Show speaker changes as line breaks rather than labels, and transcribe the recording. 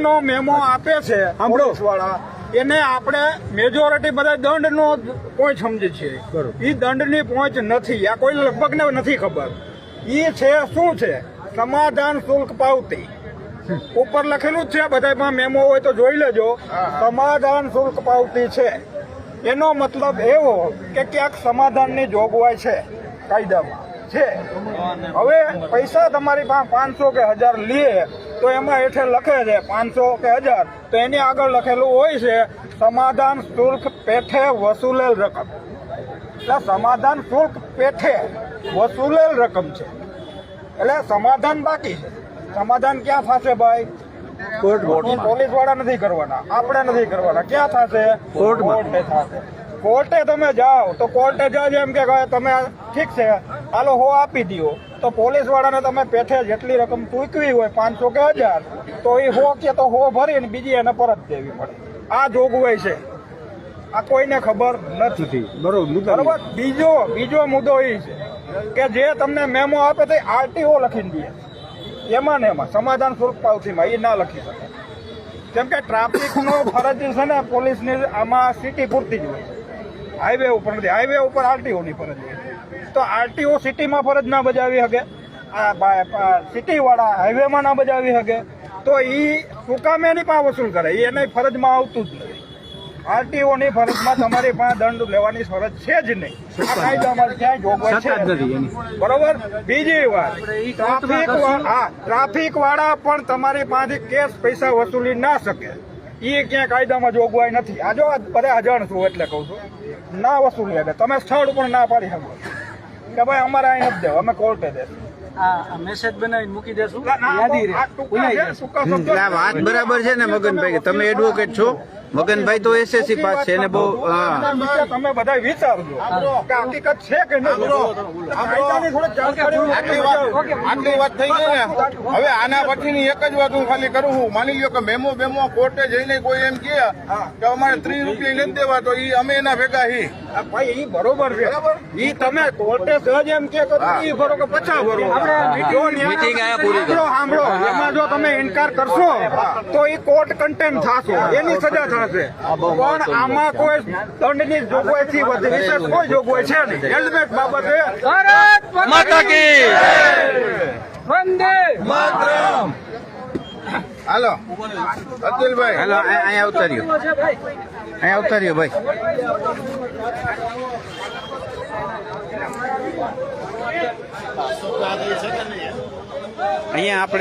નો memo આપે છે police વાળા, એને આપણે મેજોરિટી બધા દંડ નો કોઈ સમજે છે, એ દંડ ની પહોંચ નથી, આ કોઈ લગભગ ને નથી ખબર. એ છે શું છે? સમાધાન શુલ્ક પાવતી ઉપર લખેલું જ છે, બધામાં મેમો હોય તો જોઈ લેજો. સમાધાન શુલ્ક પાવતી છે, એનો મતલબ એવો કે ક્યાંક સમાધાનની જોગવાઈ છે કાયદામાં છે. હવે પૈસા તમારી પાસે 500 કે 1000 લે તો એમાં હેઠે લખે છે 500 કે 1000, તો એની આગળ લખેલું હોય છે સમાધાન શુલ્ક પેઠે વસૂલેલ રકમ. એટલે સમાધાન શુલ્ક પેઠે વસૂલેલ રકમ છે, એટલે સમાધાન બાકી છે. સમાધાન ક્યાં થશે ભાઈ? પોલીસ વાળા નથી કરવાના, આપણે નથી કરવાના. ક્યાં થશે? કોર્ટે થશે. કોર્ટે તમે જાઓ તો કોર્ટે જજ એમ કે તમે ઠીક છે હાલો હો આપી દો, તો પોલીસ વાળાને તમે પેઠે જેટલી રકમ ચૂકવી હોય 500 કે 1000, તો એ હો કે તો હો ભરીને બીજી એને પરત દેવી પડે. આ જોગવાઈ છે, આ કોઈને ખબર નથી. બરોબર. બીજો મુદ્દો એ છે કે જે તમને મેમો આપે તે આરટીઓ લખીને દે, એમાં ને એમાં સમાધાન શુલ્ક પાવતીમાં એ ના લખી શકે. કેમ કે ટ્રાફિક નો ફરજ છે ને પોલીસની આમાં સિટી પૂરતી જ હોય, હાઈવે ઉપર નથી. હાઈવે ઉપર આરટીઓ ની ફરજ હોય, તો આરટીઓ સિટીમાં ફરજ ના બજાવી શકે, સિટી વાળા હાઈવેમાં ના બજાવી શકે, તો એ શું કામ એની પાસે વસૂલ કરે? એને ફરજમાં આવતું જ નથી. આરટીઓ ની ફરજમાં તમારી પાસે દંડ લેવાની ફરજ છે જ નહીં. આ કાયદામાં ક્યાંય જોગવાઈ છે. બરોબર. બીજી વાત, ટ્રાફિક વાળા પણ તમારી પાસેથી કેશ પૈસા વસૂલી ના શકે, એ ક્યાં કાયદામાં જોગવાઈ નથી. આ જો બધા અજાણ છું એટલે કઉ છું, ના વસૂલી શકે. તમે સ્થળ ઉપર ના પાડી શકો કે ભાઈ અમારે અહીં નથી દેવું, અમે કોર્ટે દેશું.
મેસેજ બનાવીને મૂકી દેશું.
વાત બરાબર છે ને મગનભાઈ, તમે એડવોકેટ છો. મગનભાઈ તો એસએસસી પાસ છે ને બહુ.
તમે બધા વિચારજો કે હકીકત છે કે નહીં.
આટલી વાત થઈ ગઈ ને, હવે આના પછીની એક જ વાત હું ખાલી કરું છું. માની લ્યો કે મેમો કોર્ટે જઈને કોઈ એમ કે અમારે 30 રૂપિયા નથી દેવા, તો એ અમે એના ભેગા હી.
ભાઈ એ બરોબર છે. એ તમે કોર્ટે સહજ એમ કે ઈ ભરો કે 50 ભરો, સાંભળો, એમાં જો તમે ઇનકાર કરશો તો એ કોર્ટ કન્ટેમ્પ થશો, એની સજા થશે. પણ આમાં કોઈ દંડની જોગવાઈ થી વિશેષ કોઈ જોગવાઈ છે નહીં. હેલ્મેટ બાબતે
માતા કી
વંદે
માતરમ. હાલો અતુલભાઈ,
હાલો અહીંયા ઉતાર્યો, અહીંયા ઉતાર્યો ભાઈ. અહીંયા આપણે